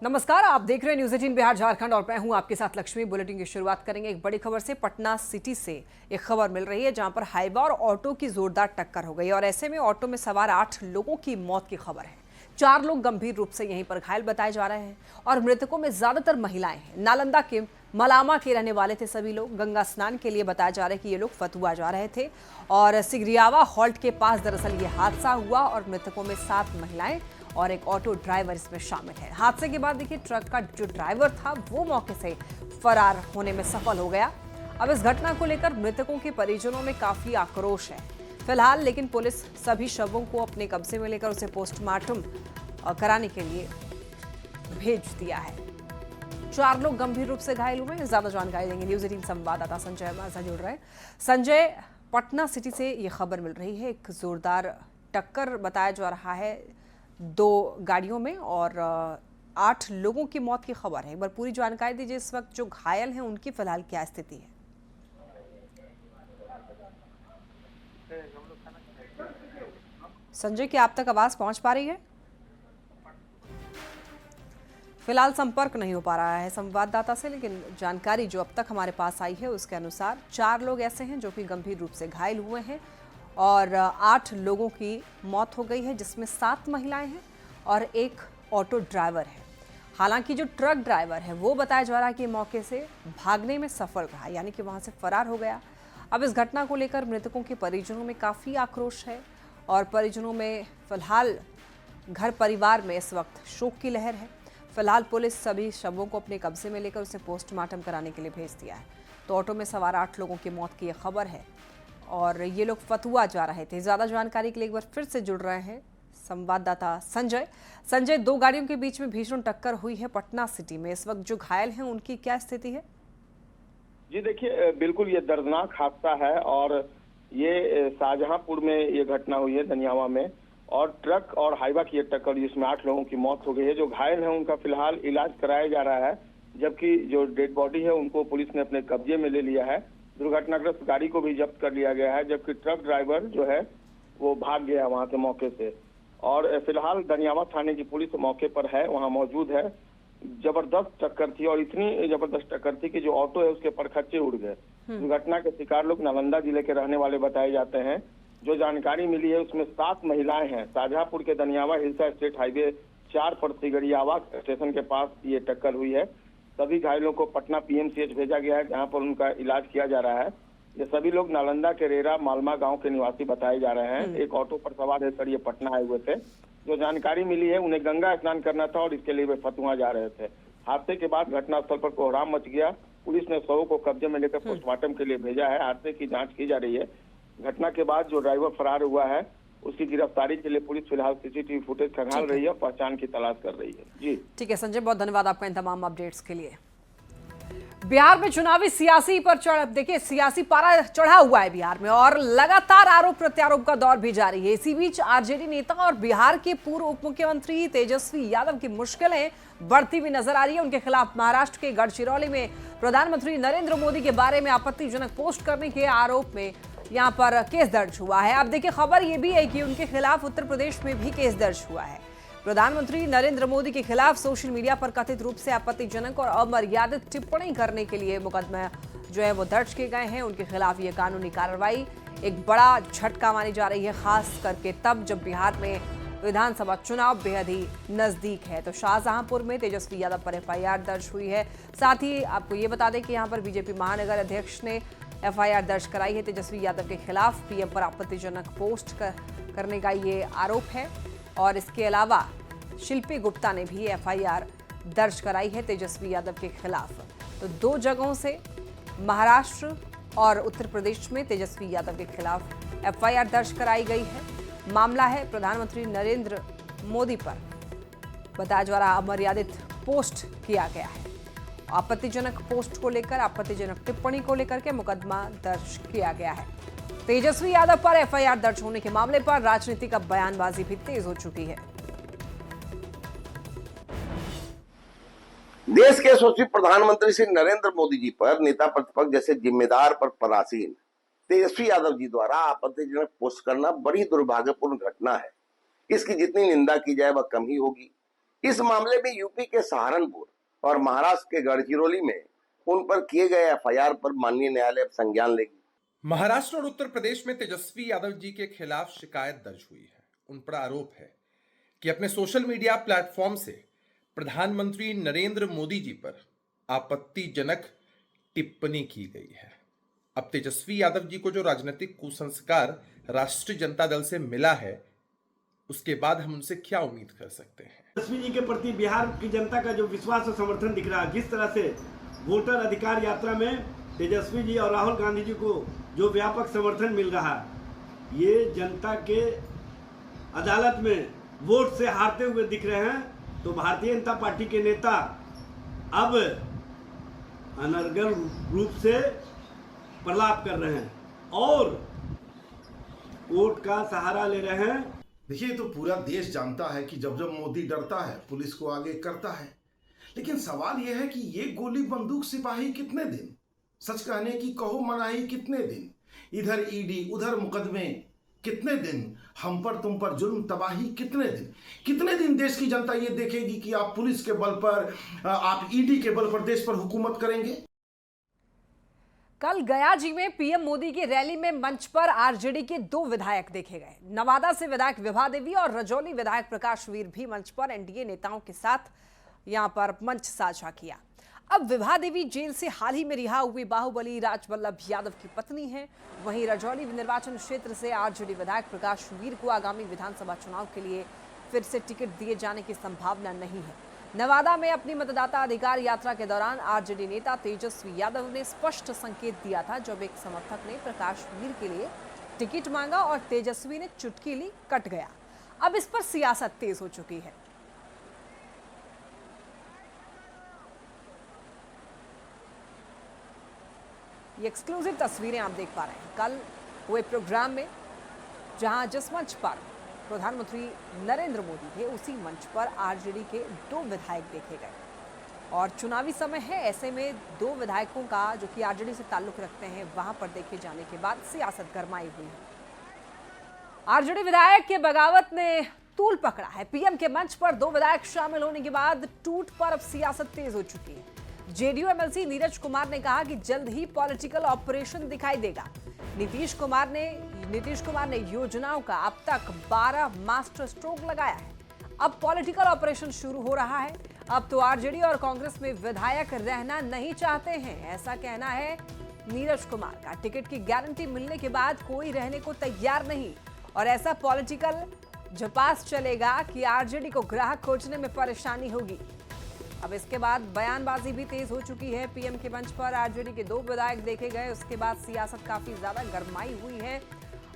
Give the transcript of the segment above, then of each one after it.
नमस्कार, आप देख रहे हैं न्यूज 18 बिहार झारखंड और मैं हूं आपके साथ लक्ष्मी। बुलेटिन की शुरुआत करेंगे एक बड़ी खबर से। पटना सिटी से एक खबर मिल रही है जहां पर हाईवा और ऑटो की जोरदार टक्कर हो गई और ऐसे में ऑटो में सवार 8 लोगों की मौत की खबर है। 4 लोग गंभीर रूप से यहीं पर घायल बताए जा रहे हैं और मृतकों में ज्यादातर महिलाएं हैं। नालंदा के मलामा के रहने वाले थे सभी लोग। गंगा स्नान के लिए बताया जा रहा है कि ये लोग फतुआ जा रहे थे और सिगरियावा हॉल्ट के पास दरअसल ये हादसा हुआ और मृतकों में 7 महिलाएं और एक ऑटो ड्राइवर इसमें शामिल है। हादसे के बाद देखिए ट्रक का जो ड्राइवर था वो मौके से फरार होने में सफल हो गया। अब इस घटना को लेकर मृतकों के परिजनों में काफी आक्रोश है फिलहाल, लेकिन पुलिस सभी शवों को अपने कब्जे में लेकर उसे पोस्टमार्टम कराने के लिए भेज दिया है। 4 लोग गंभीर रूप से घायल हुए हैं। ज्यादा जानकारी देंगे न्यूज 18 संवाददाता संजय हमारे साथ जुड़ रहे हैं। संजय, पटना सिटी से ये खबर मिल रही है, एक जोरदार टक्कर बताया जा रहा है 2 गाड़ियों में और 8 लोगों की मौत की खबर है। एक बार पूरी जानकारी दीजिए, इस वक्त जो घायल हैं उनकी फिलहाल क्या स्थिति है? संजय, क्या आप तक आवाज पहुंच पा रही है? फिलहाल संपर्क नहीं हो पा रहा है संवाददाता से, लेकिन जानकारी जो अब तक हमारे पास आई है उसके अनुसार 4 लोग ऐसे हैं जो कि गंभीर रूप से घायल हुए हैं और 8 लोगों की मौत हो गई है, जिसमें 7 महिलाएं हैं और एक ऑटो ड्राइवर है। हालांकि जो ट्रक ड्राइवर है वो बताया जा रहा है कि मौके से भागने में सफल रहा, यानी कि वहां से फरार हो गया। अब इस घटना को लेकर मृतकों के परिजनों में काफ़ी आक्रोश है और परिजनों में फिलहाल घर परिवार में इस वक्त शोक की लहर है। फिलहाल पुलिस सभी शवों को अपने कब्जे में लेकर उसे पोस्टमार्टम कराने के लिए भेज दिया है। तो ऑटो में सवार 8 लोगों की मौत की यह खबर है और ये लोग फतुआ जा रहे थे। ज्यादा जानकारी के लिए एक बार फिर से जुड़ रहे हैं संवाददाता संजय। संजय, 2 गाड़ियों के बीच में भीषण टक्कर हुई है पटना सिटी में। इस वक्त जो घायल हैं उनकी क्या स्थिति है? जी देखिए, बिल्कुल ये दर्दनाक हादसा है और ये शाहजहांपुर में ये घटना हुई है दनियावा में, और ट्रक और हाईवा की ये टक्कर जिसमें 8 लोगों की मौत हो गई है। जो घायल हैं उनका फिलहाल इलाज कराया जा रहा है, जबकि जो डेड बॉडी है उनको पुलिस ने अपने कब्जे में ले लिया है। दुर्घटनाग्रस्त गाड़ी को भी जब्त कर लिया गया है, जबकि ट्रक ड्राइवर जो है वो भाग गया वहां से मौके से। और फिलहाल दनियावा थाने की पुलिस मौके पर है, वहां मौजूद है। जबरदस्त टक्कर थी और इतनी जबरदस्त टक्कर थी कि जो ऑटो है उसके परखच्चे उड़ गए। दुर्घटना के शिकार लोग नालंदा जिले के रहने वाले बताए जाते हैं। जो जानकारी मिली है उसमें 7 महिलाएं हैं। शाहजहांपुर के दनियावा हिलसा स्टेट हाईवे 4 पर सिगरियावा स्टेशन के पास ये टक्कर हुई है। सभी घायलों को पटना पीएमसीएच भेजा गया है, जहां पर उनका इलाज किया जा रहा है। ये सभी लोग नालंदा के रेरा मालमा गांव के निवासी बताए जा रहे हैं। एक ऑटो पर सवार होकर ये पटना आए हुए थे। जो जानकारी मिली है उन्हें गंगा स्नान करना था और इसके लिए वे फतुआ जा रहे थे। हादसे के बाद घटनास्थल पर कोहराम मच गया। पुलिस ने शवों को कब्जे में लेकर पोस्टमार्टम के लिए भेजा है। हादसे की जांच की जा रही है। घटना के बाद जो ड्राइवर फरार हुआ है उसकी गिरफ्तारी के लिए पुलिस फिलहाल सीसीटीवी फुटेज खंगाल रही है, पहचान की तलाश कर रही है। जी ठीक है संजय, बहुत धन्यवाद आपका इन तमाम अपडेट्स के लिए। बिहार में चुनावी सियासी पारा चढ़ा हुआ है बिहार में और लगातार आरोप प्रत्यारोप का दौर भी जारी है। इसी बीच आरजेडी नेता और बिहार के पूर्व उप मुख्यमंत्री तेजस्वी यादव की मुश्किलें बढ़ती हुई नजर आ रही है। उनके खिलाफ महाराष्ट्र के गढ़चिरौली में प्रधानमंत्री नरेंद्र मोदी के बारे में आपत्तिजनक पोस्ट करने के आरोप में यहां पर केस दर्ज हुआ है। अब देखिए, खबर यह भी है कि उनके खिलाफ उत्तर प्रदेश में भी केस दर्ज हुआ है। प्रधानमंत्री नरेंद्र मोदी के खिलाफ सोशल मीडिया पर कथित रूप से आपत्तिजनक और अमर्यादित टिप्पणी करने के लिए मुकदमा जो है वो दर्ज किए गए हैं। उनके खिलाफ ये कानूनी कार्रवाई एक बड़ा झटका मानी जा रही है, खास करके तब जब बिहार में विधानसभा चुनाव बेहद ही नजदीक है। तो शाहजहांपुर में तेजस्वी यादव पर एफआईआर दर्ज हुई है। साथ ही आपको ये बता दें कि यहाँ पर बीजेपी महानगर अध्यक्ष ने एफआईआर दर्ज कराई है तेजस्वी यादव के खिलाफ। पीएम पर आपत्तिजनक पोस्ट करने का ये आरोप है और इसके अलावा शिल्पी गुप्ता ने भी एफआईआर दर्ज कराई है तेजस्वी यादव के खिलाफ। तो 2 जगहों से महाराष्ट्र और उत्तर प्रदेश में तेजस्वी यादव के खिलाफ एफआईआर दर्ज कराई गई है। मामला है प्रधानमंत्री नरेंद्र मोदी पर बताया जा रहा अमर्यादित पोस्ट किया गया है। आपत्तिजनक पोस्ट को लेकर, आपत्तिजनक टिप्पणी को लेकर के मुकदमा दर्ज किया गया है। तेजस्वी यादव पर एफआईआर दर्ज होने के मामले पर राजनीति का बयानबाजी भी तेज हो चुकी है। देश के यशस्वी प्रधानमंत्री श्री नरेंद्र मोदी जी पर नेता प्रतिपक्ष जैसे जिम्मेदार पर परासीन तेजस्वी यादव जी द्वारा आपत्तिजनक पोस्ट करना बड़ी दुर्भाग्यपूर्ण घटना है। इसकी जितनी निंदा की जाए वह कम ही होगी। इस मामले में यूपी के सहारनपुर और महाराष्ट्र के गढ़चिरौली में उन पर किए गए एफआईआर पर माननीय न्यायालय अब संज्ञान लेगी। महाराष्ट्र और उत्तर प्रदेश में तेजस्वी यादव जी के खिलाफ शिकायत दर्ज हुई है। उन पर आरोप है कि अपने सोशल मीडिया प्लेटफॉर्म से प्रधानमंत्री नरेंद्र मोदी जी पर आपत्तिजनक टिप्पणी की गई है। अब तेजस्वी यादव जी को जो राजनीतिक कुसंस्कार राष्ट्रीय जनता दल से मिला है, उसके बाद हम उनसे क्या उम्मीद कर सकते हैं। तेजस्वी जी के प्रति बिहार की जनता का जो विश्वास और समर्थन दिख रहा है, जिस तरह से वोटर अधिकार यात्रा में तेजस्वी जी और राहुल गांधी जी को जो व्यापक समर्थन मिल रहा है, ये जनता के अदालत में वोट से हारते हुए दिख रहे हैं। तो भारतीय जनता पार्टी के नेता अब अनर्गल रूप से प्रलाप कर रहे हैं और कोर्ट का सहारा ले रहे हैं। देखिए, तो पूरा देश जानता है कि जब जब मोदी डरता है पुलिस को आगे करता है, लेकिन सवाल यह है कि ये गोली बंदूक सिपाही कितने दिन, सच कहने की कहो मनाही कितने दिन, इधर ईडी उधर मुकदमे कितने दिन, हम पर तुम पर जुल्म तबाही कितने दिन देश की जनता ये देखेगी कि आप पुलिस के बल पर, आप ईडी के बल पर देश पर हुकूमत करेंगे। कल गया जी में पीएम मोदी की रैली में मंच पर आरजेडी के 2 विधायक देखे गए। नवादा से विधायक विभा देवी और रजौली विधायक प्रकाश वीर भी मंच पर एनडीए नेताओं के साथ यहां पर मंच साझा किया। अब विभा देवी जेल से हाल ही में रिहा हुई बाहुबली राजवल्लभ यादव की पत्नी हैं। वहीं रजौली निर्वाचन क्षेत्र से आरजेडी विधायक प्रकाश वीर को आगामी विधानसभा चुनाव के लिए फिर से टिकट दिए जाने की संभावना नहीं है। नवादा में अपनी मतदाता अधिकार यात्रा के दौरान आरजेडी नेता तेजस्वी यादव ने स्पष्ट संकेत दिया था, जब एक समर्थक ने प्रकाश वीर के लिए टिकट मांगा और तेजस्वी ने चुटकी ली, कट गया। अब इस पर सियासत तेज हो चुकी है। ये एक्सक्लूसिव तस्वीरें आप देख पा रहे हैं कल हुए प्रोग्राम में, जहां जिस मंच पर प्रधानमंत्री नरेंद्र मोदी थे, उसी मंच पर आरजेडी के 2 विधायक देखे गए। और चुनावी समय है, ऐसे में 2 विधायकों का जो कि आरजेडी से ताल्लुक रखते हैं, वहां पर देखे जाने के बाद सियासत गरमाई हुई है। आरजेडी विधायक के बगावत ने तूल पकड़ा है। पीएम के मंच पर 2 विधायक शामिल होने के बाद टूट पर अब सियासत तेज हो चुकी है। जेडीयू एमएलसी नीरज कुमार ने कहा कि जल्द ही पॉलिटिकल ऑपरेशन दिखाई देगा। नीतीश कुमार ने योजनाओं का अब तक 12 मास्टर स्ट्रोक लगाया है। अब पॉलिटिकल ऑपरेशन शुरू हो रहा है। अब तो आरजेडी और कांग्रेस में विधायक रहना नहीं चाहते हैं, ऐसा कहना है नीरज कुमार का। टिकट की गारंटी मिलने के बाद कोई रहने को तैयार नहीं और ऐसा पॉलिटिकल झपास चलेगा कि आरजेडी को ग्राहक खोजने में परेशानी होगी। अब इसके बाद बयानबाजी भी तेज हो चुकी है। पीएम के मंच पर आरजेडी के 2 विधायक देखे गए, उसके बाद सियासत काफी ज्यादा गरमाई हुई है।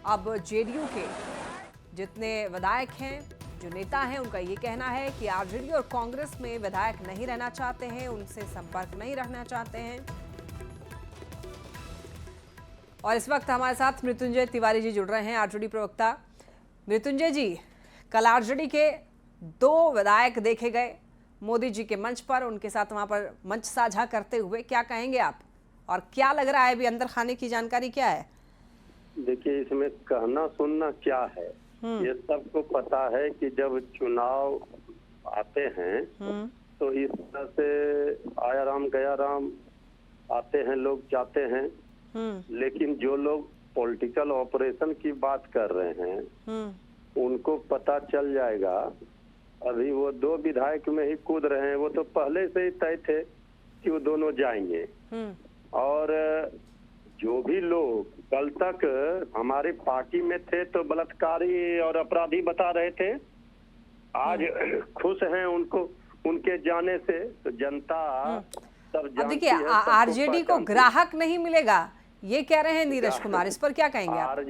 अब जेडीयू के जितने विधायक हैं, जो नेता हैं, उनका ये कहना है कि आरजेडी और कांग्रेस में विधायक नहीं रहना चाहते हैं, उनसे संपर्क नहीं रखना चाहते हैं। और इस वक्त हमारे साथ मृत्युंजय तिवारी जी जुड़ रहे हैं, आरजेडी प्रवक्ता। मृत्युंजय जी, कल आरजेडी के 2 विधायक देखे गए मोदी जी के मंच पर, उनके साथ वहां पर मंच साझा करते हुए, क्या कहेंगे आप और क्या लग रहा है अभी अंदर खाने की जानकारी क्या है? देखिए, इसमें कहना सुनना क्या है, ये सबको पता है कि जब चुनाव आते हैं तो इस तरह से आया राम गया राम आते हैं, लोग जाते हैं। लेकिन जो लोग पॉलिटिकल ऑपरेशन की बात कर रहे हैं उनको पता चल जाएगा। अभी वो 2 विधायक में ही कूद रहे हैं, वो तो पहले से ही तय थे कि वो दोनों जाएंगे। और जो भी लोग कल तक हमारी पार्टी में थे तो बलात्कारी और अपराधी बता रहे थे, आज खुश हैं उनको उनके जाने से। तो जनता सब जानती है। देखिए, आरजेडी को ग्राहक नहीं मिलेगा, ये कह रहे हैं नीरज कुमार, इस पर क्या कहेंगे आप?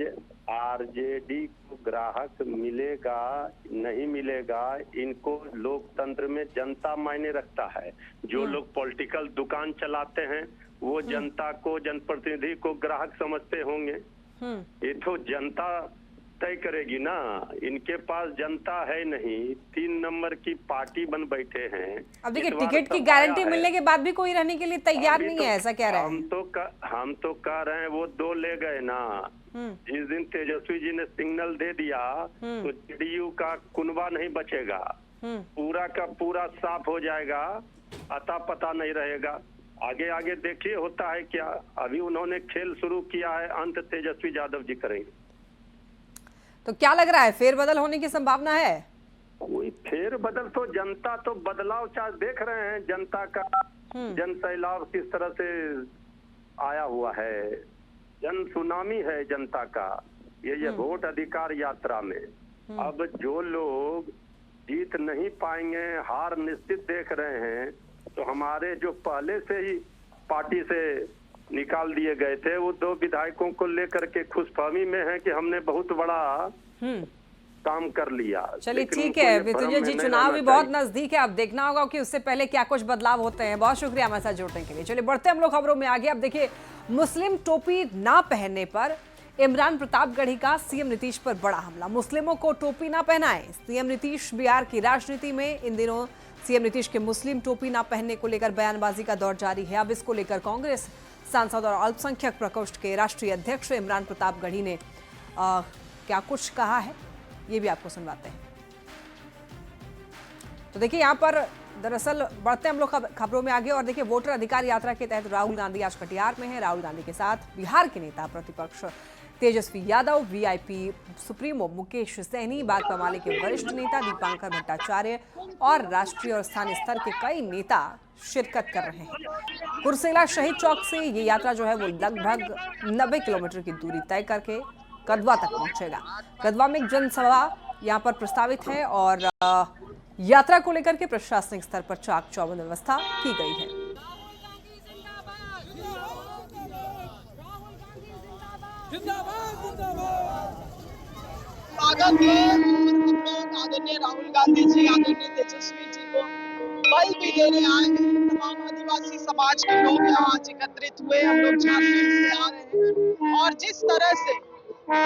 आरजेडी को ग्राहक मिलेगा नहीं मिलेगा, इनको लोकतंत्र में जनता मायने रखता है। जो लोग पॉलिटिकल दुकान चलाते हैं वो जनता को, जनप्रतिनिधि को ग्राहक समझते होंगे। ये तो जनता तय करेगी ना। इनके पास जनता है नहीं, 3 नंबर की पार्टी बन बैठे हैं। अब देखिए, टिकट की गारंटी मिलने के बाद भी कोई रहने के लिए तैयार नहीं है, ऐसा कह रहे हैं। हम तो कह रहे हैं वो 2 ले गए ना। जिस दिन तेजस्वी जी ने सिग्नल दे दिया तो जेडीयू का कुनबा नहीं बचेगा। पूरा का पूरा साफ हो जाएगा, अता पता नहीं रहेगा। आगे आगे देखिए होता है क्या। अभी उन्होंने खेल शुरू किया है, अंत तेजस्वी यादव जी करेंगे। तो क्या लग रहा है, फेरबदल होने की संभावना है? कोई फेर बदल तो जनता तो बदलाव चाह देख रहे हैं, जनता का जन सैलाब किस तरह से आया हुआ है, जन सुनामी है जनता का ये वोट अधिकार यात्रा में। अब जो लोग जीत नहीं पाएंगे, हार निश्चित देख रहे हैं, तो हमारे जो पहले से ही पार्टी से निकाल दिए गए थे वो 2 विधायकों को लेकर के खुशफहमी में है कि हमने बहुत बड़ा काम कर लिया। चलिए ठीक है मृत्युंजय जी, चुनाव भी बहुत नजदीक है, अब देखना होगा कि उससे पहले क्या कुछ बदलाव होते हैं। बहुत शुक्रिया हमारे साथ जुड़ने के लिए। चलिए बढ़ते हम लोग खबरों में आगे। अब देखिए, मुस्लिम टोपी ना पहनने पर इमरान प्रतापगढ़ी का सीएम नीतीश पर बड़ा हमला। मुस्लिमों को टोपी ना पहनाएं, सीएम नीतीश। बिहार की राजनीति में इन दिनों सीएम नीतीश के मुस्लिम टोपी ना पहनने को लेकर बयानबाजी का दौर जारी है। अब इसको लेकर कांग्रेस सांसद और अल्पसंख्यक प्रकोष्ठ के राष्ट्रीय अध्यक्ष इमरान प्रतापगढ़ी ने क्या कुछ कहा है, ये भी आपको सुनवाते हैं। तो देखिए, यहाँ पर दरअसल बढ़ते हम लोग खबरों में आगे। और देखिए, वोटर अधिकार यात्रा के तहत राहुल गांधी आज कटिहार में है। राहुल गांधी के साथ बिहार के नेता प्रतिपक्ष तेजस्वी यादव, वीआईपी सुप्रीमो मुकेश सहनी, भाकपा माले के वरिष्ठ नेता दीपांकर भट्टाचार्य और राष्ट्रीय और स्थानीय स्तर के कई नेता शिरकत कर रहे हैं। कुर्सेला शहीद चौक से ये यात्रा जो है वो लगभग 90 किलोमीटर की दूरी तय करके कदवा तक पहुंचेगा। कदवा में एक जनसभा यहाँ पर प्रस्तावित है और यात्रा को लेकर के प्रशासनिक स्तर पर चाक चौबंद व्यवस्था की गई है। स्वागत है आदरणीय राहुल गांधी जी, आदरणीय तेजस्वी जी को बल भी देने आए हैं। तमाम आदिवासी समाज के लोग यहाँ आज एकत्रित हुए। हम लोग झारखंड से आ रहे हैं और जिस तरह से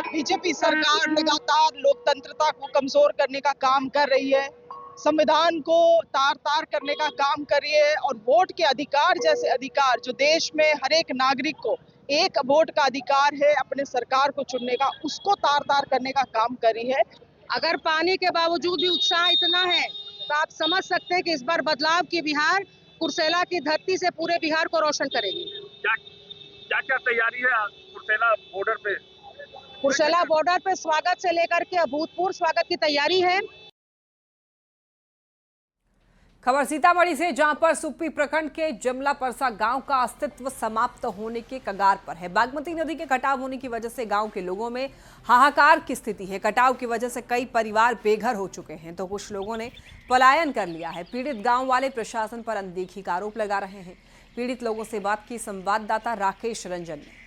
बीजेपी सरकार लगातार लोकतंत्रता को कमजोर करने का काम कर रही है, संविधान को तार तार करने का काम कर रही है और वोट के अधिकार जैसे अधिकार जो देश में हर एक नागरिक को एक वोट का अधिकार है अपने सरकार को चुनने का, उसको तार तार करने का काम कर रही है। अगर पानी के बावजूद भी उत्साह इतना है तो आप समझ सकते हैं कि इस बार बदलाव की बिहार कुर्सेला की धरती से पूरे बिहार को रोशन करेगी। क्या तैयारी है कुर्सेला बॉर्डर पे? कुर्सेला बॉर्डर पे स्वागत से लेकर के अभूतपूर्व स्वागत की तैयारी है। खबर सीतामढ़ी से, जहां पर सुप्पी प्रखंड के जमला परसा गांव का अस्तित्व समाप्त होने के कगार पर है। बागमती नदी के कटाव होने की वजह से गांव के लोगों में हाहाकार की स्थिति है। कटाव की वजह से कई परिवार बेघर हो चुके हैं तो कुछ लोगों ने पलायन कर लिया है। पीड़ित गांव वाले प्रशासन पर अनदेखी का आरोप लगा रहे हैं। पीड़ित लोगों से बात की संवाददाता राकेश रंजन ने।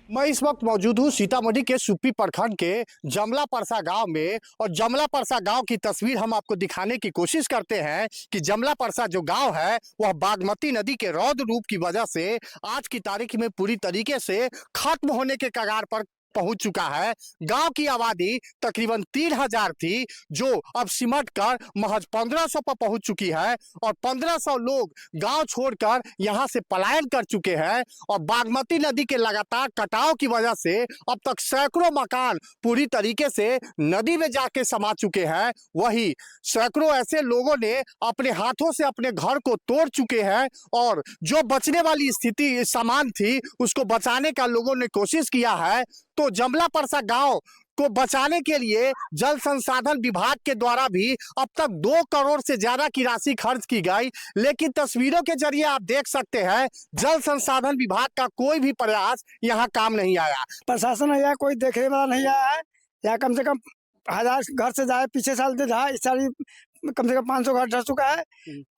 मैं इस वक्त मौजूद हूँ सीतामढ़ी के सुप्पी प्रखंड के जमला परसा गांव में और जमला परसा गांव की तस्वीर हम आपको दिखाने की कोशिश करते हैं कि जमला परसा जो गांव है वह बागमती नदी के रौद्र रूप की वजह से आज की तारीख में पूरी तरीके से खत्म होने के कगार पर पहुंच चुका है। गांव की आबादी तकरीबन 3000 थी जो अब सिमट कर महज 1500 पर पहुंच चुकी है और 1500 लोग गांव छोड़कर यहां से पलायन कर चुके हैं और बागमती नदी के लगातार कटाव की वजह से अब तक सैकड़ों मकान पूरी तरीके से नदी में जाके समा चुके हैं। वही सैकड़ों ऐसे लोगों ने अपने हाथों से अपने घर को तोड़ चुके हैं और जो बचने वाली स्थिति सामान थी उसको बचाने का लोगों ने कोशिश किया है। तो जमला परसा गांव को बचाने के लिए जल संसाधन विभाग के द्वारा भी अब तक 2 करोड़ से ज्यादा की राशि खर्च की गई, लेकिन तस्वीरों के जरिए आप देख सकते हैं जल संसाधन विभाग का कोई भी प्रयास यहाँ काम नहीं आया। प्रशासन यहाँ कोई देखने वाला नहीं आया है। यहाँ कम से कम 1000 घर से जाए, पिछले साल था, इस साल कम से कम 500 घर ढह चुका है।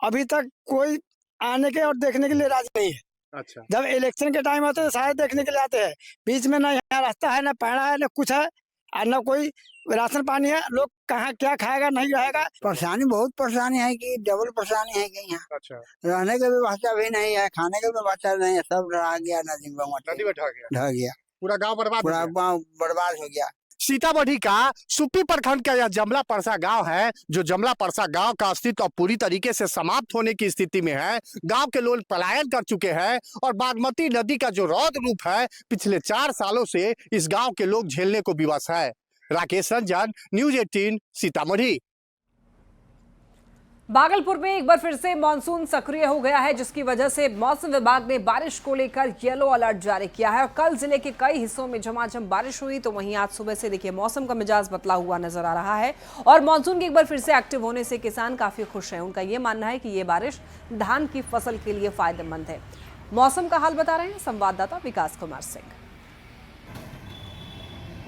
अभी तक कोई आने के और देखने के लिए राजी नहीं है। अच्छा, जब इलेक्शन के टाइम आते हैं शायद देखने के लिए आते हैं। बीच में ना यहाँ रास्ता है, ना पैड़ा है, ना कुछ है और ना कोई राशन पानी है। लोग कहाँ क्या खाएगा, नहीं रहेगा। परेशानी बहुत परेशानी है कि डबल परेशानी है कि यहाँ अच्छा रहने की व्यवस्था भी नहीं है, खाने की व्यवस्था नहीं है, सब रह गया नदी में ढह गया, पूरा गाँव बर्बाद, पूरा गाँव बर्बाद हो गया। सीतामढ़ी का सुप्पी प्रखंड का यह जमला परसा गांव है जो जमला परसा गांव का अस्तित्व पूरी तरीके से समाप्त होने की स्थिति में है। गांव के लोग पलायन कर चुके हैं और बागमती नदी का जो रौद्र रूप है पिछले 4 सालों से इस गांव के लोग झेलने को विवश है। राकेश रंजन, न्यूज़ 18 सीतामढ़ी। भागलपुर में एक बार फिर से मानसून सक्रिय हो गया है, जिसकी वजह से मौसम विभाग ने बारिश को लेकर येलो अलर्ट जारी किया है। और कल जिले के कई हिस्सों में झमाझम बारिश हुई, तो वहीं आज सुबह से देखिए मौसम का मिजाज बदला हुआ नजर आ रहा है और मानसून के एक बार फिर से एक्टिव होने से किसान काफी खुश हैं। उनका ये मानना है कि ये बारिश धान की फसल के लिए फायदेमंद है। मौसम का हाल बता रहे हैं संवाददाता विकास कुमार सिंह।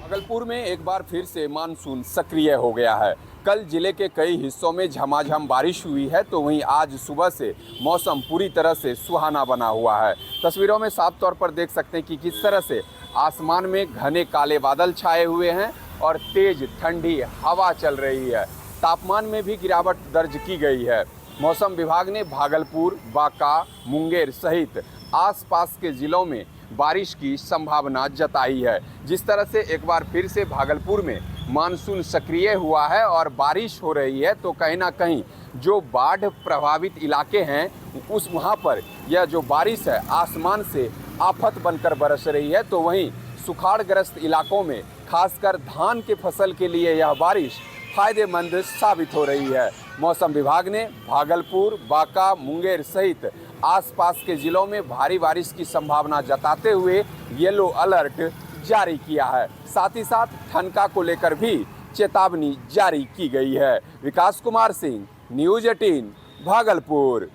भागलपुर में एक बार फिर से मानसून सक्रिय हो गया है। कल जिले के कई हिस्सों में झमाझम बारिश हुई है, तो वहीं आज सुबह से मौसम पूरी तरह से सुहाना बना हुआ है। तस्वीरों में साफ तौर पर देख सकते हैं कि किस तरह से आसमान में घने काले बादल छाए हुए हैं और तेज ठंडी हवा चल रही है। तापमान में भी गिरावट दर्ज की गई है। मौसम विभाग ने भागलपुर, बांका, मुंगेर सहित आसपास के जिलों में बारिश की संभावना जताई है। जिस तरह से एक बार फिर से भागलपुर में मानसून सक्रिय हुआ है और बारिश हो रही है, तो कहीं ना कहीं जो बाढ़ प्रभावित इलाके हैं उस वहाँ पर यह जो बारिश है आसमान से आफत बनकर बरस रही है। तो वहीं सुखाड़ग्रस्त इलाकों में खासकर धान के फसल के लिए यह बारिश फायदेमंद साबित हो रही है। मौसम विभाग ने भागलपुर, बांका, मुंगेर सहित आसपास के जिलों में भारी बारिश की संभावना जताते हुए येलो अलर्ट जारी किया है। साथ ही साथ ठनका को लेकर भी चेतावनी जारी की गई है। विकास कुमार सिंह, न्यूज़ 18, भागलपुर।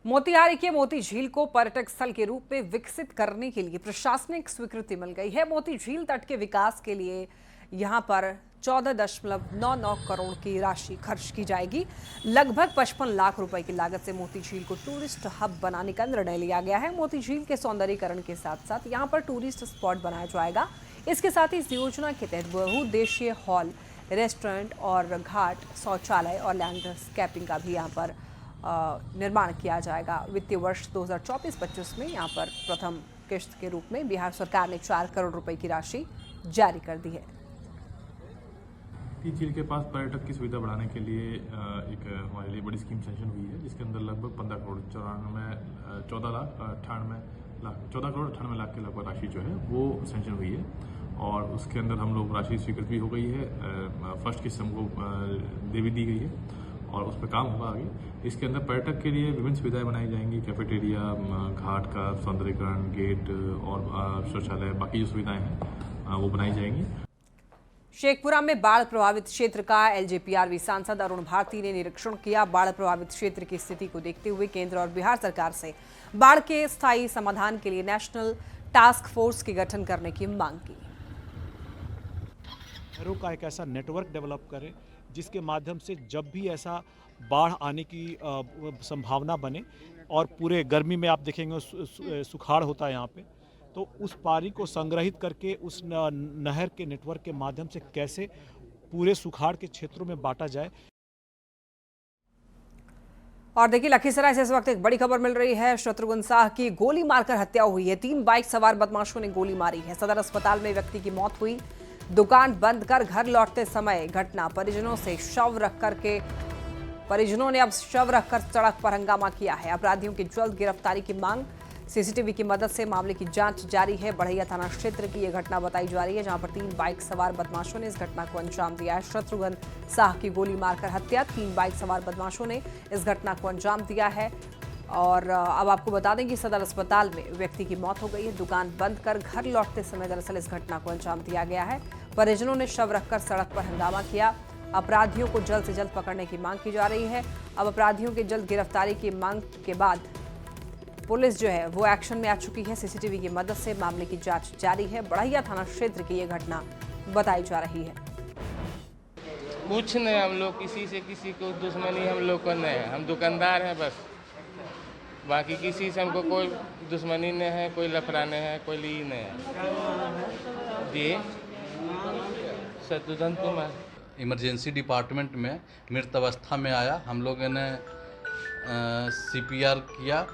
मोतिहारी के मोती झील को पर्यटक स्थल के रूप में विकसित करने के लिए प्रशासनिक स्वीकृति मिल गई है। मोती झील तट के विकास के लिए यहां पर 14.99 करोड़ की राशि खर्च की जाएगी। लगभग 55 लाख रुपए की लागत से मोती झील को टूरिस्ट हब बनाने का निर्णय लिया गया है। मोती झील के सौंदर्यीकरण के साथ साथ यहां पर टूरिस्ट स्पॉट बनाया जाएगा। इसके साथ ही इस योजना के तहत बहुउद्देशीय हॉल, रेस्टोरेंट और घाट, शौचालय और लैंडस्केपिंग का भी यहाँ पर निर्माण किया जाएगा। वित्तीय वर्ष 2024-25 में यहाँ पर प्रथम किश्त के रूप में बिहार सरकार ने 4 करोड़ रुपए की राशि जारी कर दी है। झील के पास पर्यटक की सुविधा बढ़ाने के लिए एक हमारे लिए बड़ी स्कीम सेंक्शन हुई है, जिसके अंदर लगभग 15 करोड़ 14 करोड़ 98 लाख के लगभग राशि जो है वो सेंक्शन हुई है और उसके अंदर हम लोग राशि स्वीकृत भी हो गई है। फर्स्ट किस्त हमको दे भी दी गई है और उस पर काम होगा आगे। इसके अंदर पर्यटक के लिए विभिन्न सुविधाएं बनाई जाएंगी, कैफेटेरिया, घाट का सौंदर्यीकरण, गेट और शौचालय, बाकी जो सुविधाएं हैं वो बनाई जाएंगी। शेखपुरा में बाढ़ प्रभावित क्षेत्र का एलजेपीआरवी सांसद अरुण भारती ने निरीक्षण किया। बाढ़ प्रभावित क्षेत्र की स्थिति को देखते हुए केंद्र और बिहार सरकार से बाढ़ के स्थायी समाधान के लिए नेशनल टास्क फोर्स के गठन करने की मांग की। शहरों का एक ऐसा नेटवर्क डेवलप करें जिसके माध्यम से जब भी ऐसा बाढ़ आने की संभावना बने और पूरे गर्मी में आप देखेंगे सुखाड़ होता है यहाँ पे, तो उस पानी को संग्रहित करके उस नहर के नेटवर्क के माध्यम से कैसे पूरे सुखाड़ के क्षेत्रों में बांटा जाए। और देखिए लखीसराय से इस वक्त एक बड़ी खबर मिल रही है। शत्रुघ्न साह की गोली मारकर हत्या हुई है। 3 बाइक सवार बदमाशों ने गोली मारी है। सदर अस्पताल में व्यक्ति की मौत हुई। दुकान बंद कर घर लौटते समय घटना। परिजनों ने अब शव रखकर सड़क पर हंगामा किया है। अपराधियों की जल्द गिरफ्तारी की मांग। सीसीटीवी की मदद से मामले की जांच जारी है। बढ़ैया थाना क्षेत्र की यह घटना बताई जा रही है, जहां पर 3 बाइक सवार बदमाशों ने इस घटना को अंजाम दिया है। शत्रुघ्न साह की गोली मारकर हत्या। 3 बाइक सवार बदमाशों ने इस घटना को अंजाम दिया है। और अब आपको बता दें कि सदर अस्पताल में व्यक्ति की मौत हो गई है। दुकान बंद कर घर लौटते समय दरअसल इस घटना को अंजाम दिया गया है। परिजनों ने शव रखकर सड़क पर हंगामा किया। अपराधियों को जल्द से जल्द पकड़ने की मांग की जा रही है। अब अपराधियों की जल्द गिरफ्तारी की मांग के बाद पुलिस जो है वो एक्शन में आ चुकी है। सीसीटीवी की मदद से मामले की जांच जारी है। बढ़ैया थाना क्षेत्र की यह घटना बताई जा रही है। कुछ नहीं, हम लोग किसी से किसी को दुश्मनी हम लोग को नहीं है। हम दुकानदार हैं बस, बाकी किसी से हमको कोई दुश्मनी नहीं है, कोई लफड़ा नहीं है, कोई ली नहीं है। जी शत्रुघ्न कुमार इमरजेंसी डिपार्टमेंट में मृत अवस्था में आया। हम लोगों ने CPR किया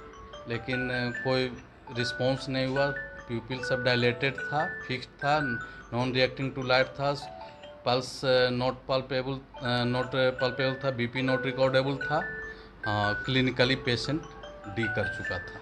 लेकिन कोई रिस्पांस नहीं हुआ। प्यूपिल सब डायलेटेड था, फिक्स्ड था, नॉन रिएक्टिंग टू लाइट था, पल्स नॉट पल्पेबल था, BP नॉट रिकॉर्डेबल था। क्लिनिकली पेशेंट डी कर चुका था।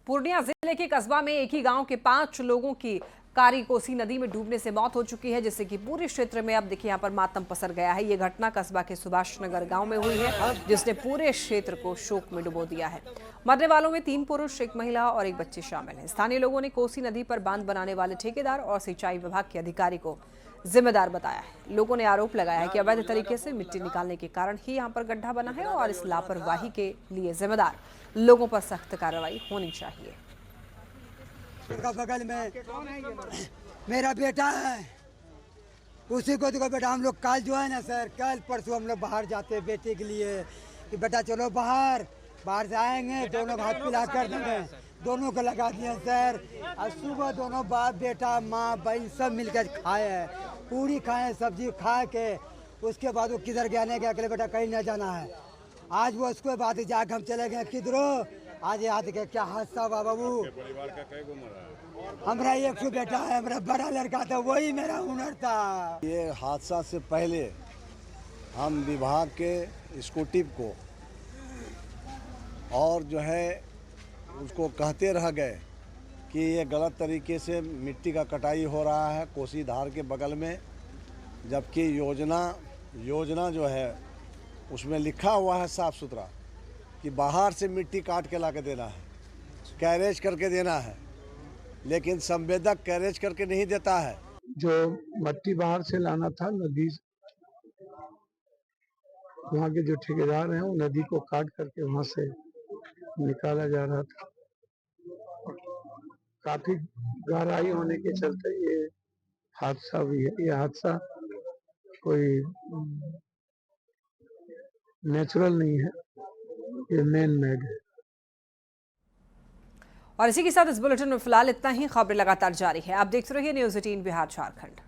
पूर्णिया जिले के कस्बा में एक ही गांव के 5 लोगों की कारी कोसी नदी में डूबने से मौत हो चुकी है, जिससे कि पूरे क्षेत्र में अब देखिए यहाँ पर मातम पसर गया है। ये घटना कस्बा के सुभाष नगर गांव में हुई है, जिसने पूरे क्षेत्र को शोक में डुबो दिया है। मरने वालों में 3 पुरुष, 1 महिला और 1 बच्चे शामिल हैं। स्थानीय लोगों ने कोसी नदी पर बांध बनाने वाले ठेकेदार और सिंचाई विभाग के अधिकारी को जिम्मेदार बताया है। लोगों ने आरोप लगाया है कि अवैध तरीके से मिट्टी निकालने के कारण ही यहाँ पर गड्ढा बना है और इस लापरवाही के लिए जिम्मेदार लोगों पर सख्त कार्रवाई होनी चाहिए। बगल में मेरा बेटा है, उसी को देखो बेटा। हम लोग कल जो है ना सर, कल परसों हम लोग बाहर जाते हैं बेटे के लिए कि बेटा चलो बाहर से आएंगे, दोनों हाथ पिला कर देंगे। दोनों को लगा दिए सर, और सुबह दोनों बाप बेटा माँ बहन सब मिलकर खाए हैं, पूरी खाए सब्जी खा के। उसके बाद वो किधर गया नहीं गया, अकेले बेटा कहीं नहीं जाना है। आज वो उसके बाद जाकर हम चले गए किधरों। आज याद के क्या हादसा हुआ बाबू। परिवार का कई उम्र है? हमारा एक बेटा है, हमारा बड़ा लड़का था, वही मेरा हुनर था। ये हादसा से पहले हम विभाग के स्कूटी को और जो है उसको कहते रह गए कि ये गलत तरीके से मिट्टी का कटाई हो रहा है कोसी धार के बगल में, जबकि योजना जो है उसमें लिखा हुआ है साफ सुथरा कि बाहर से मिट्टी काट के ला के देना है, कैरेज करके देना है, लेकिन संवेदक कैरेज करके नहीं देता है। जो मिट्टी बाहर से लाना था नदी, वहाँ के जो ठेकेदार हैं वो नदी को काट करके वहाँ से निकाला जा रहा था। काफी गहराई होने के चलते ये हादसा हुई है। ये हादसा कोई नेचुरल नहीं है, ये मैन मेड है। और इसी के साथ इस बुलेटिन में फिलहाल इतना ही। खबरें लगातार जारी है, आप देखते रहिए न्यूज़ 18 बिहार झारखंड।